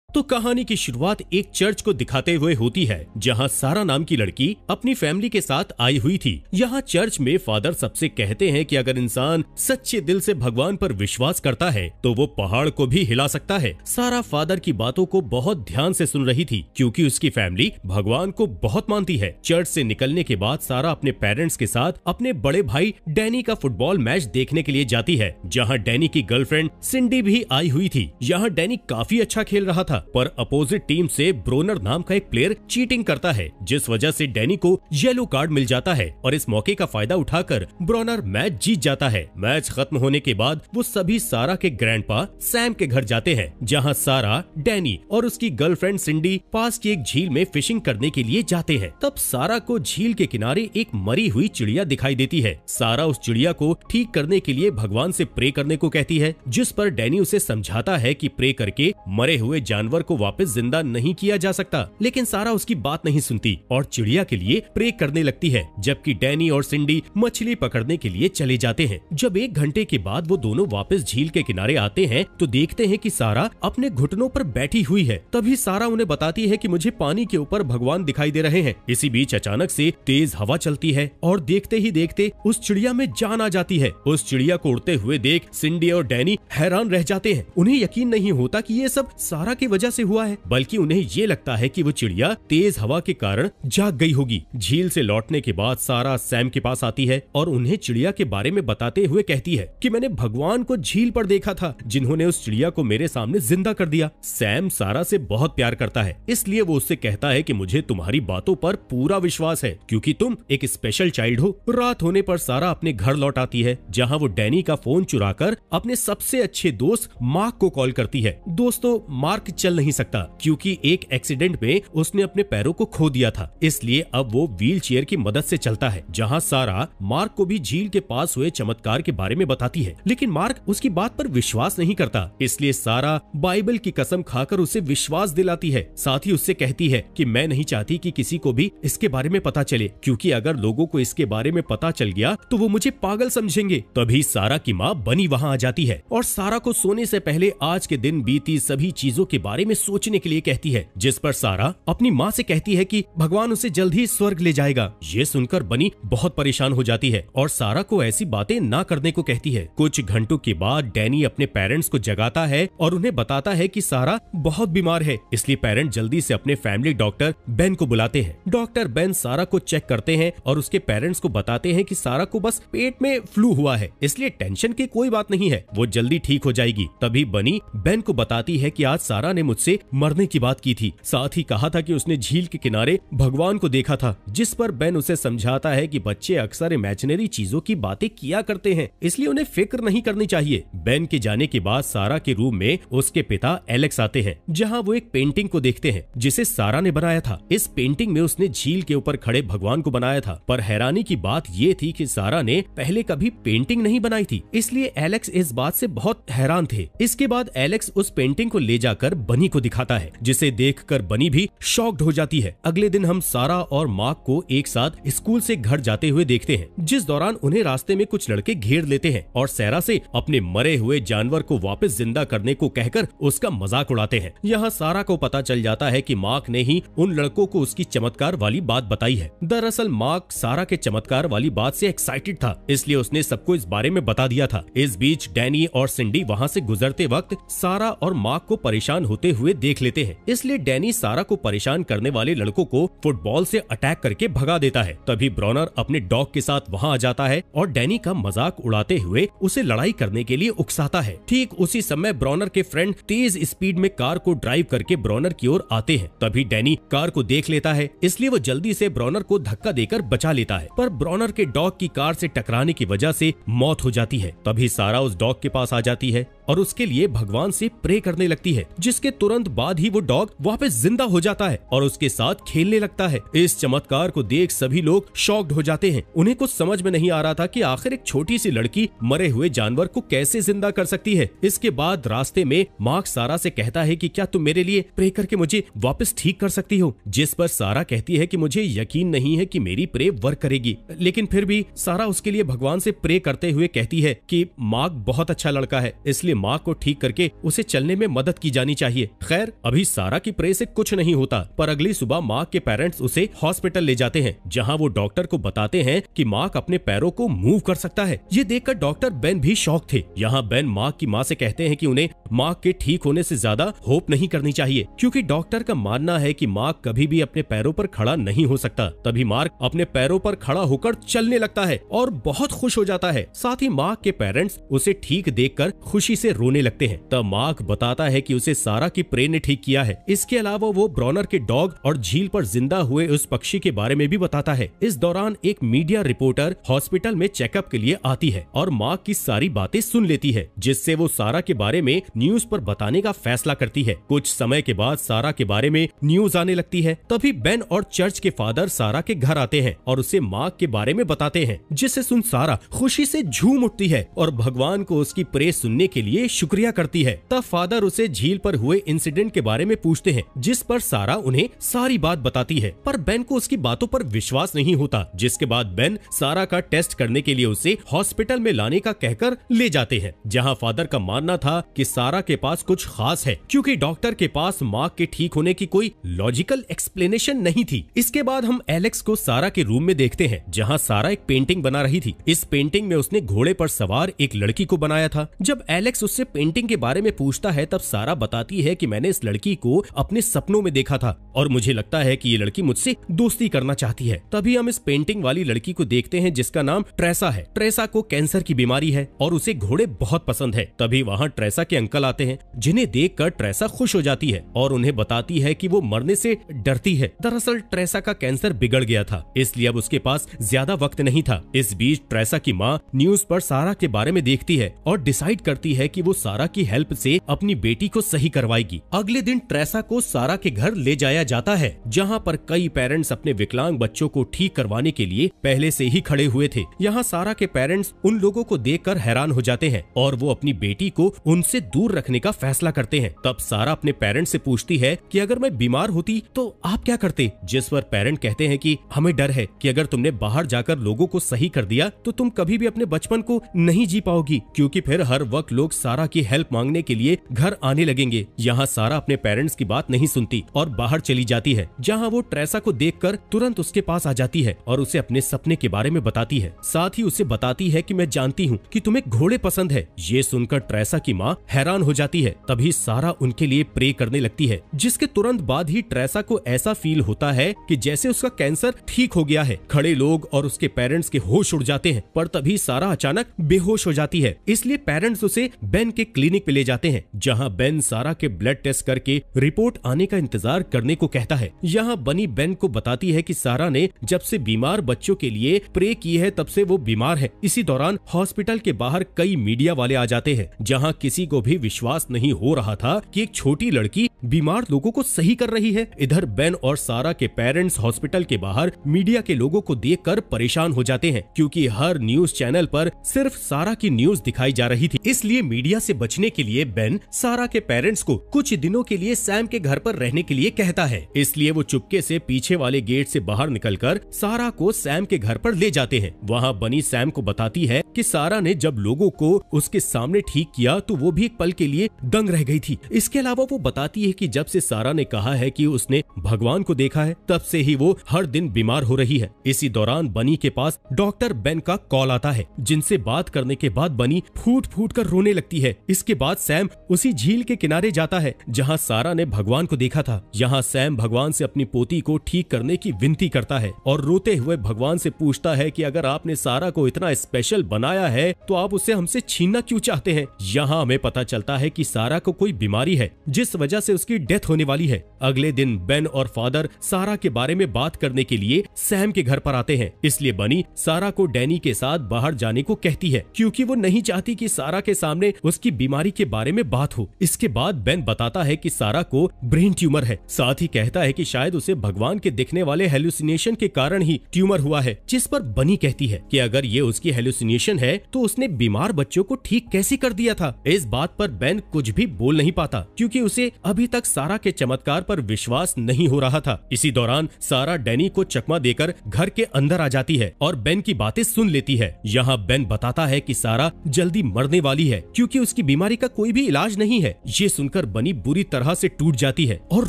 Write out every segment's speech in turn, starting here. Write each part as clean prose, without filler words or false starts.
तो कहानी की शुरुआत एक चर्च को दिखाते हुए होती है, जहां सारा नाम की लड़की अपनी फैमिली के साथ आई हुई थी। यहाँ चर्च में फादर सबसे कहते हैं कि अगर इंसान सच्चे दिल से भगवान पर विश्वास करता है तो वो पहाड़ को भी हिला सकता है। सारा फादर की बातों को बहुत ध्यान से सुन रही थी, क्योंकि उसकी फैमिली भगवान को बहुत मानती है। चर्च से निकलने के बाद सारा अपने पेरेंट्स के साथ अपने बड़े भाई डैनी का फुटबॉल मैच देखने के लिए जाती है, जहाँ डैनी की गर्लफ्रेंड सिंडी भी आई हुई थी। यहाँ डैनी काफी अच्छा खेल रहा था, पर अपोजिट टीम से ब्रोनर नाम का एक प्लेयर चीटिंग करता है, जिस वजह से डैनी को येलो कार्ड मिल जाता है और इस मौके का फायदा उठाकर ब्रोनर मैच जीत जाता है। मैच खत्म होने के बाद वो सभी सारा के ग्रैंडपा सैम के घर जाते हैं, जहां सारा, डैनी और उसकी गर्लफ्रेंड सिंडी पास की एक झील में फिशिंग करने के लिए जाते हैं। तब सारा को झील के किनारे एक मरी हुई चिड़िया दिखाई देती है। सारा उस चिड़िया को ठीक करने के लिए भगवान से प्रे करने को कहती है, जिस पर डैनी उसे समझाता है कि प्रे करके मरे हुए जानवर को वापस जिंदा नहीं किया जा सकता, लेकिन सारा उसकी बात नहीं सुनती और चिड़िया के लिए प्रे करने लगती है, जबकि डैनी और सिंडी मछली पकड़ने के लिए चले जाते हैं। जब 1 घंटे के बाद वो दोनों वापस झील के किनारे आते हैं तो देखते हैं कि सारा अपने घुटनों पर बैठी हुई है। तभी सारा उन्हें बताती है कि मुझे पानी के ऊपर भगवान दिखाई दे रहे हैं। इसी बीच अचानक से तेज हवा चलती है और देखते ही देखते उस चिड़िया में जान आ जाती है। उस चिड़िया को उड़ते हुए देख सिंडी और डैनी हैरान रह जाते हैं। उन्हें यकीन नहीं होता कि ये सब सारा की वजह से हुआ है, बल्कि उन्हें ये लगता है कि वो चिड़िया तेज हवा के कारण जाग गई होगी। झील से लौटने के बाद सारा सैम के पास आती है और उन्हें चिड़िया के बारे में बताते हुए कहती है कि मैंने भगवान को झील पर देखा था, जिन्होंने उस चिड़िया को मेरे सामने जिंदा कर दिया। सैम सारा से बहुत प्यार करता है, इसलिए वो उससे कहता है कि मुझे तुम्हारी बातों पर पूरा विश्वास है, क्योंकि तुम एक स्पेशल चाइल्ड हो। रात होने पर सारा अपने घर लौट आती है, जहाँ वो डैनी का फोन चुराकर अपने सबसे अच्छे दोस्त मार्क को कॉल करती है। दोस्तों, मार्क चल नहीं सकता क्योंकि एक एक्सीडेंट में उसने अपने पैरों को खो दिया था, इसलिए अब वो व्हील चेयर की मदद से चलता है। जहां सारा मार्क को भी झील के पास हुए चमत्कार के बारे में बताती है, लेकिन मार्क उसकी बात पर विश्वास नहीं करता, इसलिए सारा बाइबल की कसम खाकर उसे विश्वास दिलाती है। साथ ही उससे कहती है कि मैं नहीं चाहती कि किसी को भी इसके बारे में पता चले, क्योंकि अगर लोगों को इसके बारे में पता चल गया तो वो मुझे पागल समझेंगे। तभी सारा की माँ बनी वहाँ आ जाती है और सारा को सोने से पहले आज के दिन बीती सभी चीजों के बारे में सोचने के लिए कहती है, जिस पर सारा अपनी माँ से कहती है कि भगवान उसे जल्द ही स्वर्ग ले जाएगा। ये सुनकर बनी बहुत परेशान हो जाती है और सारा को ऐसी बातें ना करने को कहती है। कुछ घंटों के बाद डैनी अपने पेरेंट्स को जगाता है और उन्हें बताता है कि सारा बहुत बीमार है, इसलिए पेरेंट्स जल्दी से अपने फैमिली डॉक्टर बेन को बुलाते हैं। डॉक्टर बेन सारा को चेक करते हैं और उसके पेरेंट्स को बताते हैं कि सारा को बस पेट में फ्लू हुआ है, इसलिए टेंशन की कोई बात नहीं है, वो जल्दी ठीक हो जाएगी। तभी बनी बेन को बताती है कि आज सारा ने मुझसे मरने की बात की थी, साथ ही कहा था कि उसने झील के किनारे भगवान को देखा था, जिस पर बेन उसे समझाता है कि बच्चे अक्सर इमेजिनरी चीजों की बातें किया करते हैं, इसलिए उन्हें फिक्र नहीं करनी चाहिए। बेन के जाने के बाद सारा के रूम में उसके पिता एलेक्स आते हैं, जहां वो एक पेंटिंग को देखते हैं जिसे सारा ने बनाया था। इस पेंटिंग में उसने झील के ऊपर खड़े भगवान को बनाया था, पर हैरानी की बात ये थी कि सारा ने पहले कभी पेंटिंग नहीं बनाई थी, इसलिए एलेक्स इस बात से बहुत हैरान थे। इसके बाद एलेक्स उस पेंटिंग को ले जाकर बनी को दिखाता है, जिसे देखकर बनी भी शॉक्ड हो जाती है। अगले दिन हम सारा और मार्क को एक साथ स्कूल से घर जाते हुए देखते हैं, जिस दौरान उन्हें रास्ते में कुछ लड़के घेर लेते हैं और सारा से अपने मरे हुए जानवर को वापस जिंदा करने को कहकर उसका मजाक उड़ाते हैं। यहाँ सारा को पता चल जाता है कि मार्क ने ही उन लड़कों को उसकी चमत्कार वाली बात बताई है। दरअसल मार्क सारा के चमत्कार वाली बात से एक्साइटेड था, इसलिए उसने सबको इस बारे में बता दिया था। इस बीच डैनी और सिंडी वहाँ से गुजरते वक्त सारा और मार्क को परेशान होते हुए देख लेते हैं, इसलिए डैनी सारा को परेशान करने वाले लड़कों को फुटबॉल से अटैक करके भगा देता है। तभी ब्रोनर अपने डॉग के साथ वहाँ आ जाता है और डैनी का मजाक उड़ाते हुए उसे लड़ाई करने के लिए उकसाता है। ठीक उसी समय ब्रोनर के फ्रेंड तेज स्पीड में कार को ड्राइव करके ब्रोनर की ओर आते हैं। तभी डैनी कार को देख लेता है, इसलिए वो जल्दी से ब्रोनर को धक्का देकर बचा लेता है, पर ब्रोनर के डॉग की कार से टकराने की वजह से मौत हो जाती है। तभी सारा उस डॉग के पास आ जाती है और उसके लिए भगवान से प्रे करने लगती है, जिसके तुरंत बाद ही वो डॉग वापस जिंदा हो जाता है और उसके साथ खेलने लगता है। इस चमत्कार को देख सभी लोग शॉक्ड हो जाते हैं। उन्हें कुछ समझ में नहीं आ रहा था कि आखिर एक छोटी सी लड़की मरे हुए जानवर को कैसे जिंदा कर सकती है। इसके बाद रास्ते में मार्क सारा से कहता है कि क्या तुम मेरे लिए प्रे करके मुझे वापस ठीक कर सकती हो, जिस पर सारा कहती है कि मुझे यकीन नहीं है कि मेरी प्रे वर्क करेगी, लेकिन फिर भी सारा उसके लिए भगवान से प्रे करते हुए कहती है कि मार्क बहुत अच्छा लड़का है, इसलिए मार्क को ठीक करके उसे चलने में मदद की जानी चाहिए। चाहिए। खैर अभी सारा की प्रे से कुछ नहीं होता, पर अगली सुबह मार्क के पेरेंट्स उसे हॉस्पिटल ले जाते हैं, जहाँ वो डॉक्टर को बताते हैं कि मार्क अपने पैरों को मूव कर सकता है। ये देखकर डॉक्टर बेन भी शॉक थे। यहाँ बेन मार्क की माँ से कहते हैं कि उन्हें मार्क के ठीक होने से ज्यादा होप नहीं करनी चाहिए, क्योंकि डॉक्टर का मानना है कि मार्क कभी भी अपने पैरों पर खड़ा नहीं हो सकता। तभी मार्क अपने पैरों पर खड़ा होकर चलने लगता है और बहुत खुश हो जाता है। साथ ही मार्क के पेरेंट्स उसे ठीक देखकर खुशी से रोने लगते हैं। तब मार्क बताता है कि उसे सारा की प्रे ने ठीक किया है। इसके अलावा वो ब्रॉनर के डॉग और झील पर जिंदा हुए उस पक्षी के बारे में भी बताता है। इस दौरान एक मीडिया रिपोर्टर हॉस्पिटल में चेकअप के लिए आती है और मार्क की सारी बातें सुन लेती है, जिससे वो सारा के बारे में न्यूज पर बताने का फैसला करती है। कुछ समय के बाद सारा के बारे में न्यूज आने लगती है। तभी बेन और चर्च के फादर सारा के घर आते हैं और उसे मार्क के बारे में बताते हैं, जिसे सुन सारा खुशी से झूम उठती है और भगवान को उसकी प्रे सुनने के लिए शुक्रिया करती है। तब फादर उसे झील पर हुए इंसिडेंट के बारे में पूछते हैं, जिस पर सारा उन्हें सारी बात बताती है, पर बेन को उसकी बातों पर विश्वास नहीं होता। जिसके बाद बेन सारा का टेस्ट करने के लिए उसे हॉस्पिटल में लाने का कहकर ले जाते हैं, जहां फादर का मानना था कि सारा के पास कुछ खास है, क्योंकि डॉक्टर के पास मार्क के ठीक होने की कोई लॉजिकल एक्सप्लेनेशन नहीं थी। इसके बाद हम एलेक्स को सारा के रूम में देखते हैं, जहां सारा एक पेंटिंग बना रही थी। इस पेंटिंग में उसने घोड़े पर सवार एक लड़की को बनाया था। जब एलेक्स उससे पेंटिंग के बारे में पूछता है, तब सारा बताती है कि मैंने इस लड़की को अपने सपनों में देखा था और मुझे लगता है कि ये लड़की मुझसे दोस्ती करना चाहती है। तभी हम इस पेंटिंग वाली लड़की को देखते हैं, जिसका नाम ट्रेसा है। ट्रेसा को कैंसर की बीमारी है और उसे घोड़े बहुत पसंद है। तभी वहाँ ट्रेसा के अंकल आते हैं, जिन्हें देखकर ट्रेसा खुश हो जाती है और उन्हें बताती है कि वो मरने से डरती है। दरअसल ट्रेसा का कैंसर बिगड़ गया था, इसलिए अब उसके पास ज्यादा वक्त नहीं था। इस बीच ट्रेसा की माँ न्यूज पर सारा के बारे में देखती है और डिसाइड करती है कि वो सारा की हेल्प से अपनी बेटी को सही करवाएगी। अगले दिन ट्रेसा को सारा के घर ले जाया जाता है, जहाँ पर कई पेरेंट्स अपने विकलांग बच्चों को ठीक करवाने के लिए पहले से ही खड़े हुए थे। यहाँ सारा के पेरेंट्स उन लोगों को देखकर हैरान हो जाते हैं और वो अपनी बेटी को उनसे दूर रखने का फैसला करते हैं। तब सारा अपने पेरेंट्स से पूछती है कि अगर मैं बीमार होती तो आप क्या करते, जिस पर पेरेंट कहते हैं कि हमें डर है कि अगर तुमने बाहर जाकर लोगों को सही कर दिया तो तुम कभी भी अपने बचपन को नहीं जी पाओगी, क्योंकि फिर हर वक्त लोग सारा की हेल्प मांगने के लिए घर आने लगेंगे। यहाँ सारा अपने पेरेंट्स की बात नहीं सुनती और बाहर चली जाती है, जहाँ वो ट्रेसा को देखकर तुरंत उसके पास आ जाती है और उसे अपने सपने के बारे में बताती है। साथ ही उसे बताती है कि मैं जानती हूँ कि तुम्हें घोड़े पसंद है। ये सुनकर ट्रेसा की माँ हैरान हो जाती है। तभी सारा उनके लिए प्रे करने लगती है, जिसके तुरंत बाद ही ट्रेसा को ऐसा फील होता है कि जैसे उसका कैंसर ठीक हो गया है। खड़े लोग और उसके पेरेंट्स के होश उड़ जाते हैं, पर तभी सारा अचानक बेहोश हो जाती है। इसलिए पेरेंट्स उसे बेन के क्लिनिक पे ले जाते हैं, जहाँ बेन सारा के ब्लड टेस्ट करके रिपोर्ट आने का इंतजार करने को कहता है। यहाँ बनी बेन को बताती है कि सारा ने जब से बीमार बच्चों के लिए प्रे की है तब से वो बीमार है। इसी दौरान हॉस्पिटल के बाहर कई मीडिया वाले आ जाते हैं, जहाँ किसी को भी विश्वास नहीं हो रहा था कि एक छोटी लड़की बीमार लोगों को सही कर रही है। इधर बेन और सारा के पेरेंट्स हॉस्पिटल के बाहर मीडिया के लोगों को देखकर परेशान हो जाते हैं, क्योंकि हर न्यूज चैनल पर सिर्फ सारा की न्यूज दिखाई जा रही थी। इसलिए मीडिया से बचने के लिए बेन सारा के पेरेंट्स को कुछ दिनों के लिए सैम के घर पर रहने के लिए कहता है। इसलिए वो चुपके से पीछे वाले गेट से बाहर निकलकर सारा को सैम के घर पर ले जाते हैं। वहाँ बनी सैम को बताती है कि सारा ने जब लोगों को उसके सामने ठीक किया तो वो भी एक पल के लिए दंग रह गई थी। इसके अलावा वो बताती है कि जब से सारा ने कहा है कि उसने भगवान को देखा है, तब से ही वो हर दिन बीमार हो रही है। इसी दौरान बनी के पास डॉक्टर बेन का कॉल आता है, जिनसे बात करने के बाद बनी फूट फूट कर रोने लगती है। इसके बाद सैम उसी झील के किनारे जाता है जहाँ सारा ने भगवान को देखा था। यहाँ सैम भगवान से अपनी पोती को ठीक करने की विनती करता है और रोते हुए भगवान से पूछता है कि अगर आपने सारा को इतना स्पेशल बनाया है तो आप उसे हमसे छीनना क्यों चाहते हैं। यहाँ हमें पता चलता है कि सारा को कोई बीमारी है, जिस वजह से उसकी डेथ होने वाली है। अगले दिन बेन और फादर सारा के बारे में बात करने के लिए सैम के घर पर आते हैं। इसलिए बनी सारा को डैनी के साथ बाहर जाने को कहती है, क्योंकि वो नहीं चाहती कि सारा के सामने उसकी बीमारी के बारे में बात हो। इसके बाद बेन बताता है कि सारा को ब्रेन ट्यूमर है। साथ ही कहता है कि शायद उसे भगवान के दिखने वाले हेलुसिनेशन के कारण ही ट्यूमर हुआ है, जिस पर बनी कहती है कि अगर ये उसकी हेलुसिनेशन है तो उसने बीमार बच्चों को ठीक कैसे कर दिया था। इस बात पर बेन कुछ भी बोल नहीं पाता, क्योंकि उसे अभी तक सारा के चमत्कार पर विश्वास नहीं हो रहा था। इसी दौरान सारा डैनी को चकमा देकर घर के अंदर आ जाती है और बेन की बातें सुन लेती है। यहाँ बेन बताता है कि सारा जल्दी मरने वाली है, क्योंकि उसकी बीमारी का कोई भी इलाज नहीं है। ये सुनकर बनी बुरी तरह से टूट जाती है और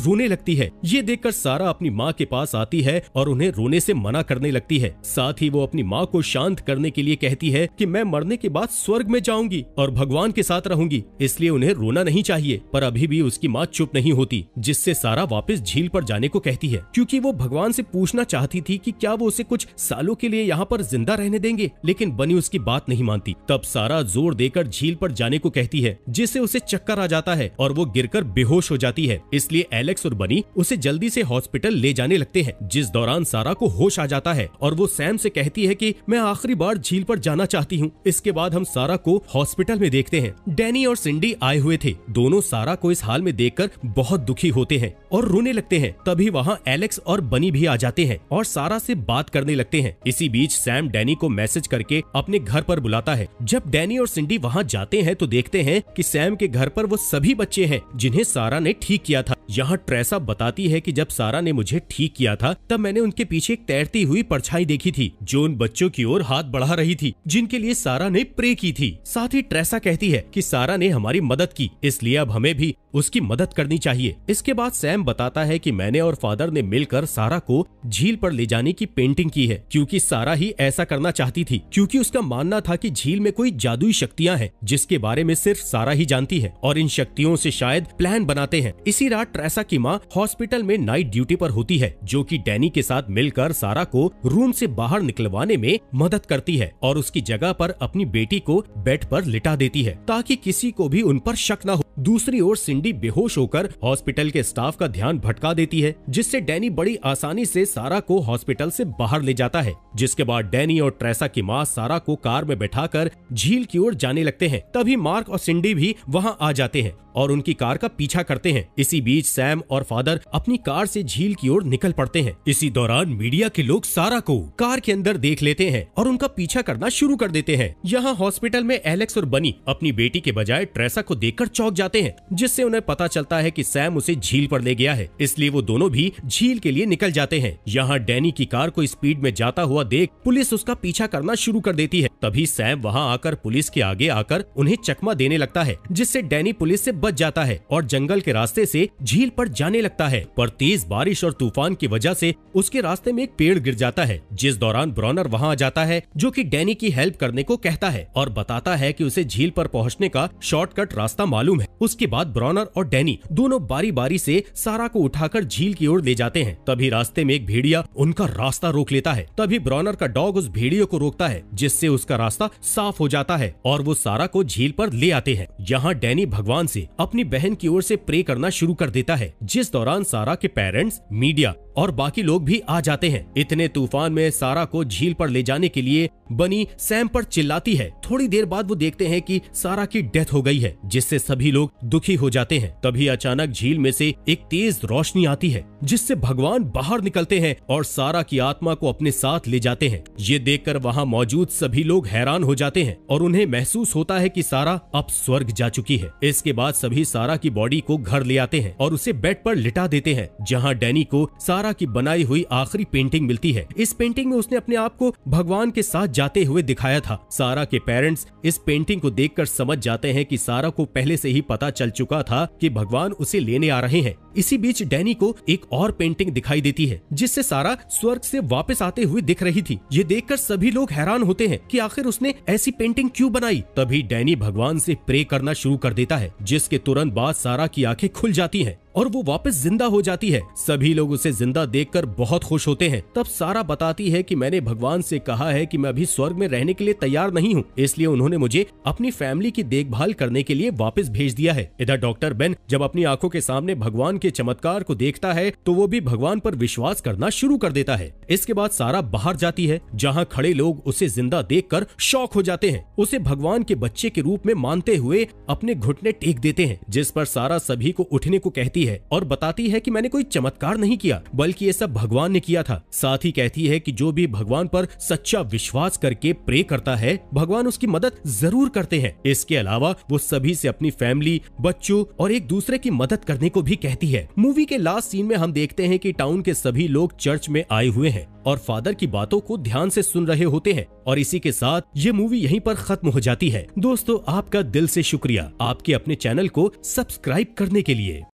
रोने लगती है। ये देखकर सारा अपनी माँ के पास आती है और उन्हें रोने से मना करने लगती है। साथ ही वो अपनी माँ को शांत करने के लिए कहती है कि मैं मरने के बाद स्वर्ग में जाऊंगी और भगवान के साथ रहूंगी, इसलिए उन्हें रोना नहीं चाहिए। पर अभी भी उसकी माँ चुप नहीं होती, जिससे सारा वापस झील पर जाने को कहती है, क्योंकि वो भगवान से पूछना चाहती थी कि क्या वो उसे कुछ सालों के लिए यहाँ पर जिंदा रहने देंगे, लेकिन बनी उसकी बात नहीं मानती। तब सारा जोर देकर झील पर जाने को कहती है, जिससे उसे चक्कर आ जाता है और वो गिरकर बेहोश हो जाती है। इसलिए एलेक्स और बनी उसे जल्दी से हॉस्पिटल ले जाने लगते हैं, जिस दौरान सारा को होश आ जाता है और वो सैम से कहती है कि मैं आखिरी बार झील पर जाना चाहती हूँ। इसके बाद हम सारा को हॉस्पिटल में देखते हैं। डैनी और सिंडी आए हुए थे। दोनों सारा को इस हाल में देखकर बहुत दुखी होते हैं और रोने लगते हैं। तभी वहाँ एलेक्स और बनी भी आ जाते हैं और सारा से बात करने लगते हैं। इसी बीच सैम डैनी को मैसेज करके अपने घर पर बुलाता है। जब डैनी और सिंडी वहाँ जाते हैं तो देखते हैं कि सैम के घर पर वो सभी बच्चे हैं जिन्हें सारा ने ठीक किया था। यहाँ ट्रेसा बताती है कि जब सारा ने मुझे ठीक किया था तब मैंने उनके पीछे एक तैरती हुई परछाई देखी थी जो उन बच्चों की ओर हाथ बढ़ा रही थी जिनके लिए सारा ने प्रे की थी। साथ ही ट्रेसा कहती है कि सारा ने हमारी मदद की, इसलिए अब हमें भी उसकी मदद करनी चाहिए। इसके बाद सैम बताता है कि मैंने और फादर ने मिलकर सारा को झील पर ले जाने की पेंटिंग की है, क्योंकि सारा ही ऐसा करना चाहती थी, क्योंकि उसका मानना था कि झील में कोई जादुई शक्तियां हैं जिसके बारे में सिर्फ सारा ही जानती है और इन शक्तियों से शायद प्लान बनाते हैं। इसी रात ट्रेसा की माँ हॉस्पिटल में नाइट ड्यूटी पर होती है, जो कि डैनी के साथ मिलकर सारा को रूम से बाहर निकलवाने में मदद करती है और उसकी जगह पर अपनी बेटी को बेड पर लिटा देती है ताकि किसी को भी उन पर शक न हो। दूसरी ओर सिंडी बेहोश होकर हॉस्पिटल के स्टाफ का ध्यान भटका देती है, जिससे डैनी बड़ी आसानी से सारा को हॉस्पिटल से बाहर ले जाता है। जिसके बाद डैनी और ट्रेसा की माँ सारा को कार में बैठाकर झील की ओर जाने लगते हैं। तभी मार्क और सिंडी भी वहाँ आ जाते हैं और उनकी कार का पीछा करते हैं। इसी बीच सैम और फादर अपनी कार से झील की ओर निकल पड़ते हैं। इसी दौरान मीडिया के लोग सारा को कार के अंदर देख लेते हैं और उनका पीछा करना शुरू कर देते हैं। यहाँ हॉस्पिटल में एलेक्स और बनी अपनी बेटी के बजाय ट्रेसा को देखकर चौंक जाते हैं, जिससे उन्हें पता चलता है कि सैम उसे झील पर ले गया है, इसलिए वो दोनों भी झील के लिए निकल जाते हैं। यहाँ डैनी की कार को स्पीड में जाता हुआ देख पुलिस उसका पीछा करना शुरू कर देती है। तभी सैम वहाँ आकर पुलिस के आगे आकर उन्हें चकमा देने लगता है, जिससे डैनी पुलिस से बच जाता है और जंगल के रास्ते से झील पर जाने लगता है। पर तेज बारिश और तूफान की वजह से उसके रास्ते में एक पेड़ गिर जाता है, जिस दौरान ब्रॉनर वहाँ आ जाता है, जो कि डैनी की हेल्प करने को कहता है और बताता है कि उसे झील पर पहुँचने का शॉर्टकट रास्ता मालूम है। उसके बाद ब्रॉनर और डैनी दोनों बारी बारी से सारा को उठाकर झील की ओर ले जाते हैं। तभी रास्ते में एक भेड़िया उनका रास्ता रोक लेता है। तभी ब्रॉनर का डॉग उस भेड़िए को रोकता है, जिससे उसका रास्ता साफ हो जाता है और वो सारा को झील पर ले आते हैं। यहाँ डैनी भगवान से अपनी बहन की ओर से प्रे करना शुरू कर देता है, जिस दौरान सारा के पेरेंट्स, मीडिया और बाकी लोग भी आ जाते हैं। इतने तूफान में सारा को झील पर ले जाने के लिए बनी सैम पर चिल्लाती है। थोड़ी देर बाद वो देखते हैं कि सारा की डेथ हो गई है, जिससे सभी लोग दुखी हो जाते हैं। तभी अचानक झील में से एक तेज रोशनी आती है, जिससे भगवान बाहर निकलते हैं और सारा की आत्मा को अपने साथ ले जाते हैं। ये देखकर वहाँ मौजूद सभी लोग हैरान हो जाते हैं और उन्हें महसूस होता है कि सारा अब स्वर्ग जा चुकी है। इसके बाद सभी सारा की बॉडी को घर ले आते हैं और उसे बेड पर लिटा देते हैं, जहाँ डैनी को सारा की बनाई हुई आखिरी पेंटिंग मिलती है। इस पेंटिंग में उसने अपने आप को भगवान के साथ जाते हुए दिखाया था। सारा के पेरेंट्स इस पेंटिंग को देखकर समझ जाते हैं कि सारा को पहले से ही पता चल चुका था कि भगवान उसे लेने आ रहे हैं। इसी बीच डैनी को एक और पेंटिंग दिखाई देती है, जिससे सारा स्वर्ग से वापस आते हुए दिख रही थी। ये देखकर सभी लोग हैरान होते हैं कि आखिर उसने ऐसी पेंटिंग क्यों बनाई। तभी डैनी भगवान से प्रे करना शुरू कर देता है, जिसके तुरंत बाद सारा की आंखें खुल जाती हैं और वो वापस जिंदा हो जाती है। सभी लोग उसे जिंदा देखकर बहुत खुश होते हैं। तब सारा बताती है कि मैंने भगवान से कहा है कि मैं अभी स्वर्ग में रहने के लिए तैयार नहीं हूँ, इसलिए उन्होंने मुझे अपनी फैमिली की देखभाल करने के लिए वापस भेज दिया है। इधर डॉक्टर बेन जब अपनी आंखों के सामने भगवान के चमत्कार को देखता है तो वो भी भगवान पर विश्वास करना शुरू कर देता है। इसके बाद सारा बाहर जाती है, जहाँ खड़े लोग उसे जिंदा देखकर शॉक हो जाते हैं। उसे भगवान के बच्चे के रूप में मानते हुए अपने घुटने टेक देते हैं, जिस पर सारा सभी को उठने को कहती है है और बताती है कि मैंने कोई चमत्कार नहीं किया, बल्कि ये सब भगवान ने किया था। साथ ही कहती है कि जो भी भगवान पर सच्चा विश्वास करके प्रे करता है, भगवान उसकी मदद जरूर करते हैं। इसके अलावा वो सभी से अपनी फैमिली, बच्चों और एक दूसरे की मदद करने को भी कहती है। मूवी के लास्ट सीन में हम देखते हैं कि टाउन के सभी लोग चर्च में आए हुए हैं और फादर की बातों को ध्यान से सुन रहे होते हैं। और इसी के साथ ये मूवी यहीं पर खत्म हो जाती है। दोस्तों, आपका दिल से शुक्रिया आपके अपने चैनल को सब्सक्राइब करने के लिए।